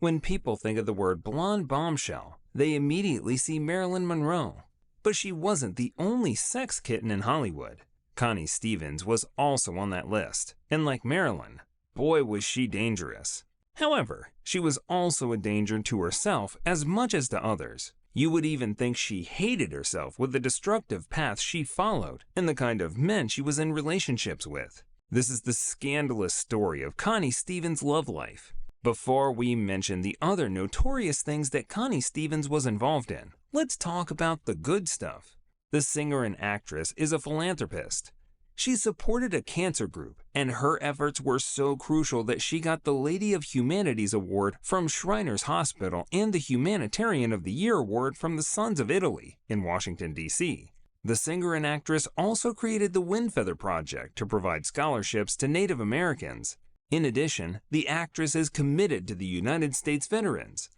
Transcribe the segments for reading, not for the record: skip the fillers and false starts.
When people think of the word blonde bombshell, they immediately see Marilyn Monroe. But she wasn't the only sex kitten in Hollywood. Connie Stevens was also on that list, and like Marilyn, boy was she dangerous. However, she was also a danger to herself as much as to others. You would even think she hated herself with the destructive path she followed and the kind of men she was in relationships with. This is the scandalous story of Connie Stevens' love life. Before we mention the other notorious things that Connie Stevens was involved in, let's talk about the good stuff. The singer and actress is a philanthropist. She supported a cancer group, and her efforts were so crucial that she got the Lady of Humanities Award from Shriners Hospital and the Humanitarian of the Year Award from the Sons of Italy in Washington, D.C. The singer and actress also created the Wind Feather Project to provide scholarships to Native Americans. In addition, the actress is committed to the United States veterans.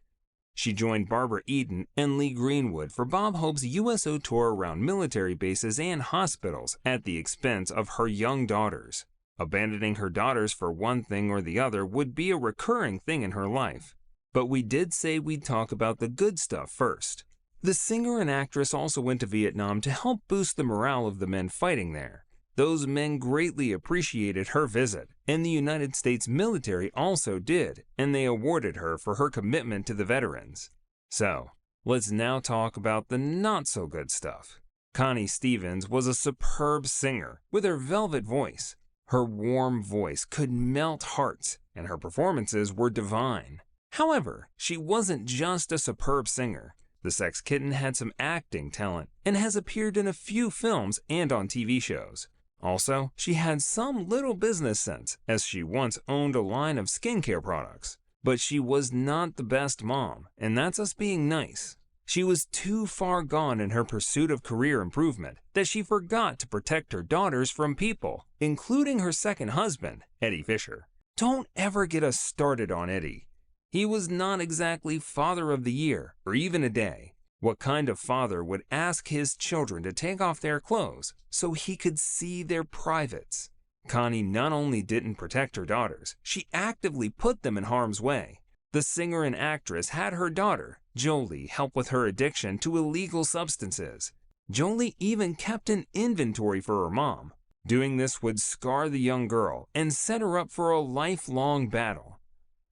She joined Barbara Eden and Lee Greenwood for Bob Hope's USO tour around military bases and hospitals at the expense of her young daughters. Abandoning her daughters for one thing or the other would be a recurring thing in her life. But we did say we'd talk about the good stuff first. The singer and actress also went to Vietnam to help boost the morale of the men fighting there. Those men greatly appreciated her visit, and the United States military also did, and they awarded her for her commitment to the veterans. So, let's now talk about the not-so-good stuff. Connie Stevens was a superb singer with her velvet voice. Her warm voice could melt hearts, and her performances were divine. However, she wasn't just a superb singer. The Sex Kitten had some acting talent and has appeared in a few films and on TV shows. Also, she had some little business sense, as she once owned a line of skincare products. But she was not the best mom, and that's us being nice. She was too far gone in her pursuit of career improvement that she forgot to protect her daughters from people, including her second husband, Eddie Fisher. Don't ever get us started on Eddie. He was not exactly Father of the Year, or even a day. What kind of father would ask his children to take off their clothes so he could see their privates? Connie not only didn't protect her daughters, she actively put them in harm's way. The singer and actress had her daughter, Jolie, help with her addiction to illegal substances. Jolie even kept an inventory for her mom. Doing this would scar the young girl and set her up for a lifelong battle.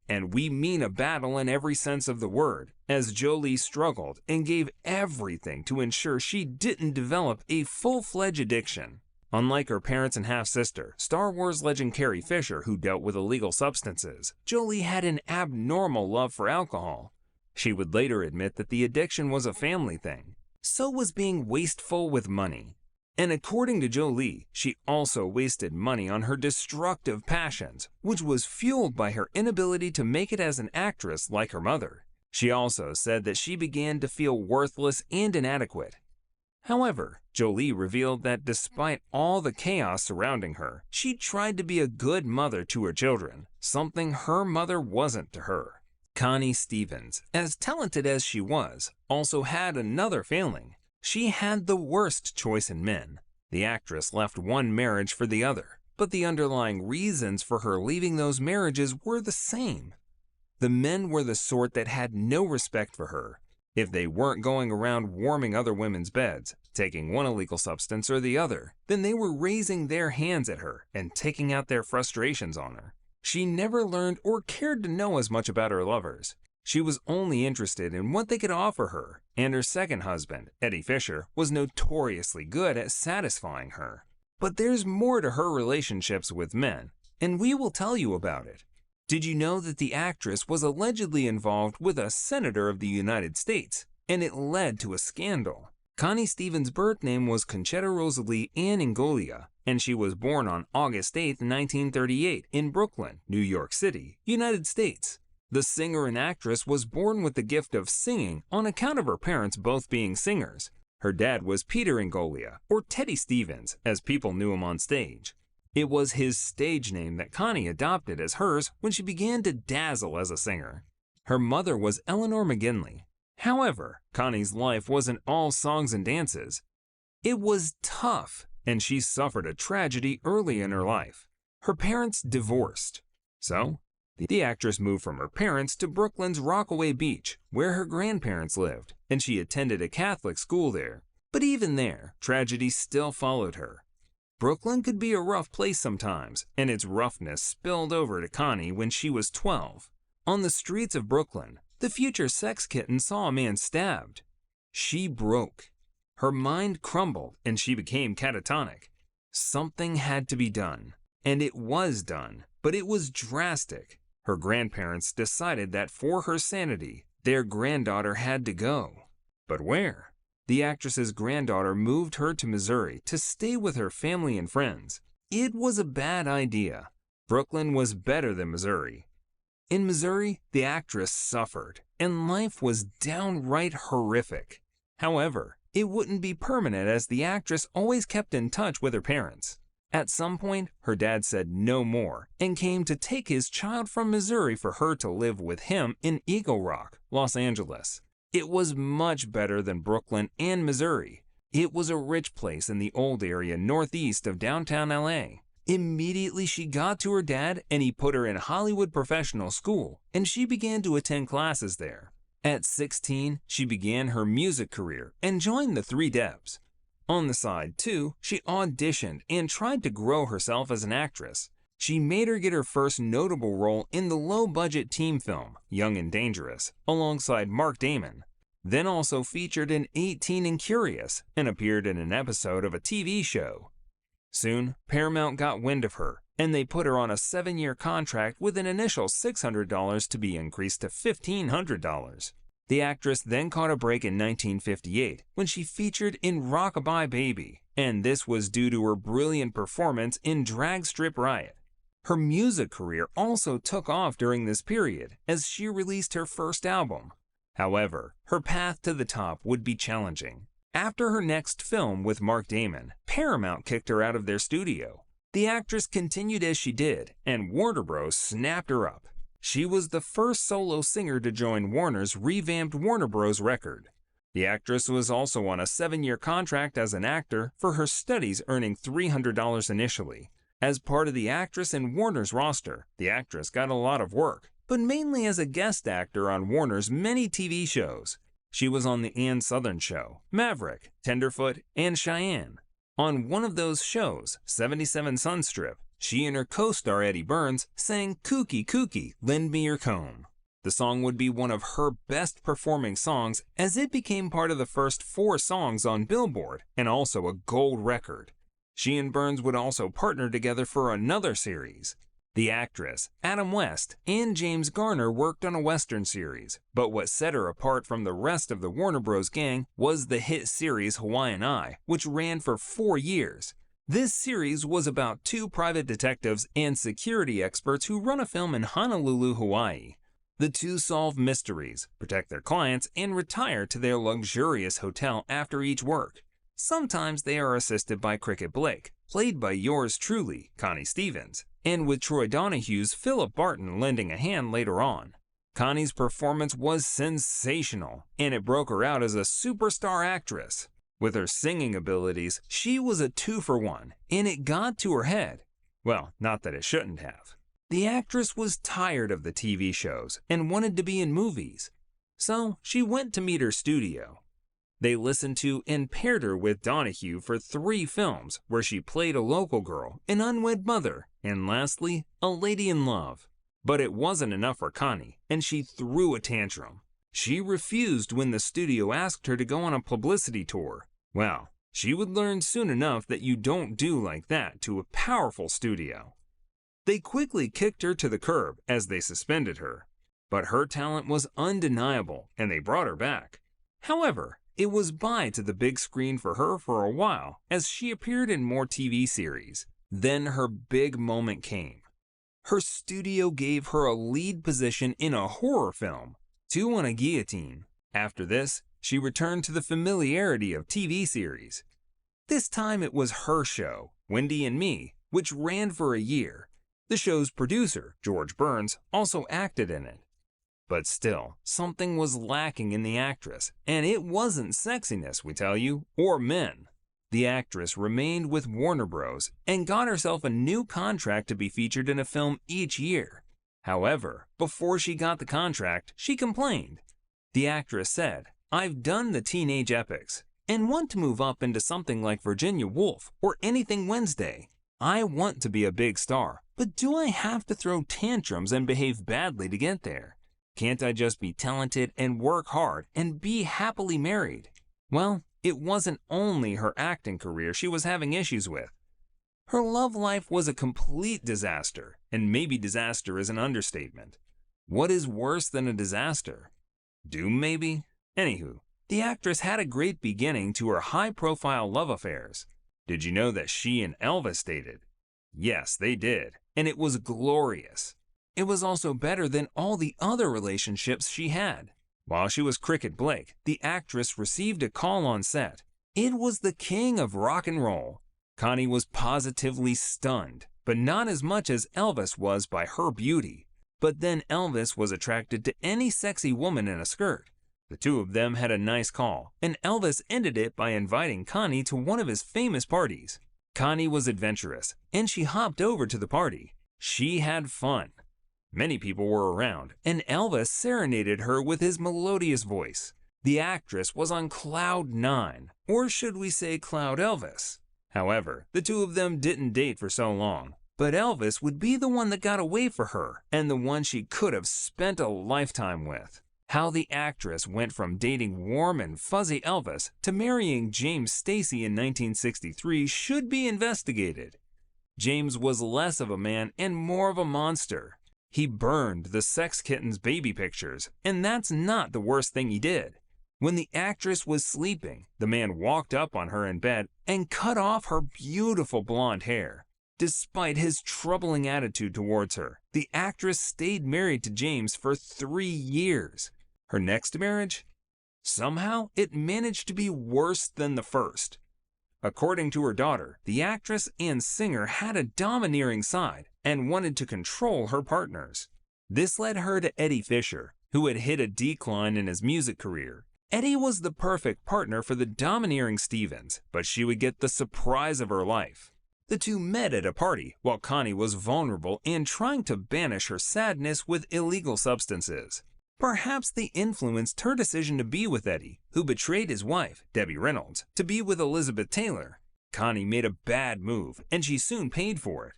And we mean a battle in every sense of the word, as Jolie struggled and gave everything to ensure she didn't develop a full-fledged addiction. Unlike her parents and half-sister, Star Wars legend Carrie Fisher, who dealt with illegal substances, Jolie had an abnormal love for alcohol. She would later admit that the addiction was a family thing. So was being wasteful with money. And according to Jolie, she also wasted money on her destructive passions, which was fueled by her inability to make it as an actress like her mother. She also said that she began to feel worthless and inadequate. However, Jolie revealed that despite all the chaos surrounding her, she tried to be a good mother to her children, something her mother wasn't to her. Connie Stevens, as talented as she was, also had another failing. She had the worst choice in men. The actress left one marriage for the other, but the underlying reasons for her leaving those marriages were the same. The men were the sort that had no respect for her. If they weren't going around warming other women's beds, taking one illegal substance or the other, then they were raising their hands at her and taking out their frustrations on her. She never learned or cared to know as much about her lovers. She was only interested in what they could offer her, and her second husband, Eddie Fisher, was notoriously good at satisfying her. But there's more to her relationships with men, and we will tell you about it. Did you know that the actress was allegedly involved with a senator of the United States, and it led to a scandal? Connie Stevens' birth name was Conchetta Rosalie Ann Ingolia, and she was born on August 8, 1938, in Brooklyn, New York City, United States. The singer and actress was born with the gift of singing on account of her parents both being singers. Her dad was Peter Ingolia, or Teddy Stevens, as people knew him on stage. It was his stage name that Connie adopted as hers when she began to dazzle as a singer. Her mother was Eleanor McGinley. However, Connie's life wasn't all songs and dances. It was tough, and she suffered a tragedy early in her life. Her parents divorced. So, The actress moved from her parents to Brooklyn's Rockaway Beach, where her grandparents lived, and she attended a Catholic school there. But even there, tragedy still followed her. Brooklyn could be a rough place sometimes, and its roughness spilled over to Connie when she was 12. On the streets of Brooklyn, the future sex kitten saw a man stabbed. She broke. Her mind crumbled and she became catatonic. Something had to be done, and it was done, but it was drastic. Her grandparents decided that for her sanity, their granddaughter had to go. But where? The actress's granddaughter moved her to Missouri to stay with her family and friends. It was a bad idea. Brooklyn was better than Missouri. In Missouri, the actress suffered, and life was downright horrific. However, it wouldn't be permanent as the actress always kept in touch with her parents. At some point, her dad said no more and came to take his child from Missouri for her to live with him in Eagle Rock, Los Angeles. It was much better than Brooklyn and Missouri. It was a rich place in the old area northeast of downtown LA. Immediately she got to her dad and he put her in Hollywood Professional School and she began to attend classes there. At 16, she began her music career and joined the Three Debs. On the side, too, she auditioned and tried to grow herself as an actress. She made her get her first notable role in the low-budget teen film, Young and Dangerous, alongside Mark Damon. Then also featured in 18 and Curious and appeared in an episode of a TV show. Soon, Paramount got wind of her, and they put her on a 7-year contract with an initial $600 to be increased to $1,500. The actress then caught a break in 1958 when she featured in Rockabye Baby, and this was due to her brilliant performance in Drag Strip Riot. Her music career also took off during this period as she released her first album. However, her path to the top would be challenging. After her next film with Mark Damon, Paramount kicked her out of their studio. The actress continued as she did, and Warner Bros. Snapped her up. She was the first solo singer to join Warner's revamped Warner Bros. Record. The actress was also on a 7-year contract as an actor for her studies, earning $300 initially. As part of the actress and Warner's roster, the actress got a lot of work, but mainly as a guest actor on Warner's many TV shows. She was on The Ann Sothern Show, Maverick, Tenderfoot, and Cheyenne. On one of those shows, 77 Sunstrip, she and her co-star Eddie Burns sang Kooky Kooky, Lend Me Your Comb. The song would be one of her best performing songs as it became part of the first 4 songs on Billboard and also a gold record. She and Burns would also partner together for another series. The actress, Adam West, and James Garner worked on a Western series, but what set her apart from the rest of the Warner Bros. Gang was the hit series Hawaiian Eye, which ran for 4 years. This series was about 2 private detectives and security experts who run a film in Honolulu, Hawaii. The 2 solve mysteries, protect their clients, and retire to their luxurious hotel after each work. Sometimes they are assisted by Cricket Blake, played by yours truly, Connie Stevens, and with Troy Donahue's Philip Barton lending a hand later on. Connie's performance was sensational, and it broke her out as a superstar actress. With her singing abilities, she was a 2-for-1, and it got to her head. Well, not that it shouldn't have. The actress was tired of the TV shows and wanted to be in movies. So she went to meet her studio. They listened to and paired her with Donahue for 3 films where she played a local girl, an unwed mother, and lastly, a lady in love. But it wasn't enough for Connie, and she threw a tantrum. She refused when the studio asked her to go on a publicity tour. Well, she would learn soon enough that you don't do like that to a powerful studio. They quickly kicked her to the curb as they suspended her. But her talent was undeniable, and they brought her back. However, it was bye to the big screen for her for a while as she appeared in more TV series. Then her big moment came. Her studio gave her a lead position in a horror film, 2 on a Guillotine. After this, she returned to the familiarity of TV series. This time it was her show, Wendy and Me, which ran for a year. The show's producer, George Burns, also acted in it. But still, something was lacking in the actress, and it wasn't sexiness, we tell you, or men. The actress remained with Warner Bros. And got herself a new contract to be featured in a film each year. However, before she got the contract, she complained. The actress said, "I've done the teenage epics and want to move up into something like Virginia Woolf or Anything Wednesday. I want to be a big star, but do I have to throw tantrums and behave badly to get there? Can't I just be talented and work hard and be happily married?" Well, it wasn't only her acting career she was having issues with. Her love life was a complete disaster, and maybe disaster is an understatement. What is worse than a disaster? Doom, maybe? Anywho, the actress had a great beginning to her high-profile love affairs. Did you know that she and Elvis dated? Yes, they did, and it was glorious. It was also better than all the other relationships she had. While she was Cricket Blake, the actress received a call on set. It was the king of rock and roll. Connie was positively stunned, but not as much as Elvis was by her beauty. But then Elvis was attracted to any sexy woman in a skirt. The two of them had a nice call, and Elvis ended it by inviting Connie to one of his famous parties. Connie was adventurous, and she hopped over to the party. She had fun. Many people were around, and Elvis serenaded her with his melodious voice. The actress was on cloud 9, or should we say Cloud Elvis. However, the two of them didn't date for so long, but Elvis would be the one that got away for her, and the one she could have spent a lifetime with. How the actress went from dating warm and fuzzy Elvis to marrying James Stacey in 1963 should be investigated. James was less of a man and more of a monster. He burned the Sex Kitten's baby pictures, and that's not the worst thing he did. When the actress was sleeping, the man walked up on her in bed and cut off her beautiful blonde hair. Despite his troubling attitude towards her, the actress stayed married to James for 3 years. Her next marriage? Somehow, it managed to be worse than the first. According to her daughter, the actress and singer had a domineering side and wanted to control her partners. This led her to Eddie Fisher, who had hit a decline in his music career. Eddie was the perfect partner for the domineering Stevens, but she would get the surprise of her life. The two met at a party while Connie was vulnerable and trying to banish her sadness with illegal substances. Perhaps they influenced her decision to be with Eddie, who betrayed his wife, Debbie Reynolds, to be with Elizabeth Taylor. Connie made a bad move, and she soon paid for it.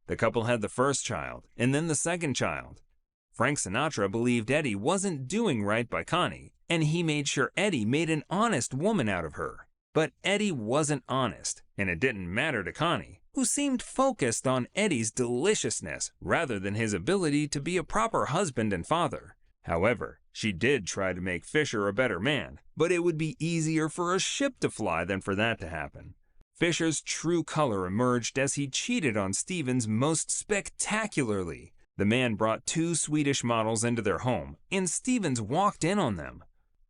The couple had the first child, and then the second child. Frank Sinatra believed Eddie wasn't doing right by Connie, and he made sure Eddie made an honest woman out of her. But Eddie wasn't honest, and it didn't matter to Connie, who seemed focused on Eddie's deliciousness rather than his ability to be a proper husband and father. However, she did try to make Fisher a better man, but it would be easier for a ship to fly than for that to happen. Fisher's true color emerged as he cheated on Stevens most spectacularly. The man brought 2 Swedish models into their home, and Stevens walked in on them.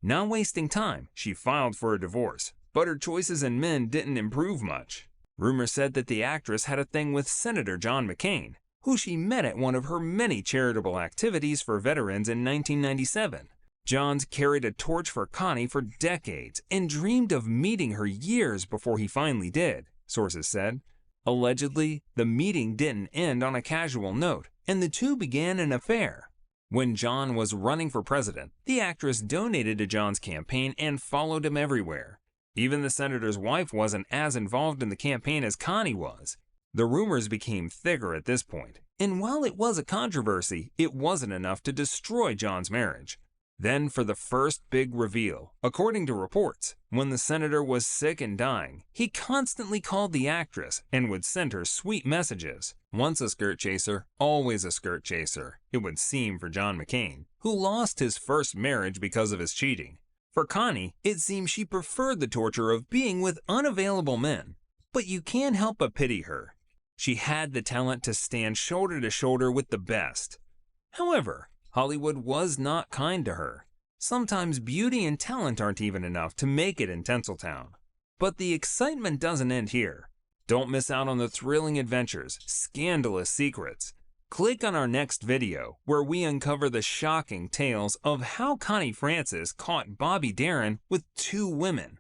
Not wasting time, she filed for a divorce, but her choices in men didn't improve much. Rumors said that the actress had a thing with Senator John McCain, who she met at one of her many charitable activities for veterans in 1997. Johns carried a torch for Connie for decades and dreamed of meeting her years before he finally did, sources said. Allegedly, the meeting didn't end on a casual note, and the two began an affair. When John was running for president, the actress donated to John's campaign and followed him everywhere. Even the senator's wife wasn't as involved in the campaign as Connie was. The rumors became thicker at this point, and while it was a controversy, it wasn't enough to destroy John's marriage. Then for the first big reveal, according to reports, when the senator was sick and dying, he constantly called the actress and would send her sweet messages. Once a skirt chaser, always a skirt chaser, it would seem for John McCain, who lost his first marriage because of his cheating. For Connie, it seems she preferred the torture of being with unavailable men. But you can't help but pity her. She had the talent to stand shoulder to shoulder with the best. However, Hollywood was not kind to her. Sometimes beauty and talent aren't even enough to make it in Tinseltown. But the excitement doesn't end here. Don't miss out on the thrilling adventures, scandalous secrets. Click on our next video, where we uncover the shocking tales of how Connie Francis caught Bobby Darin with 2 women.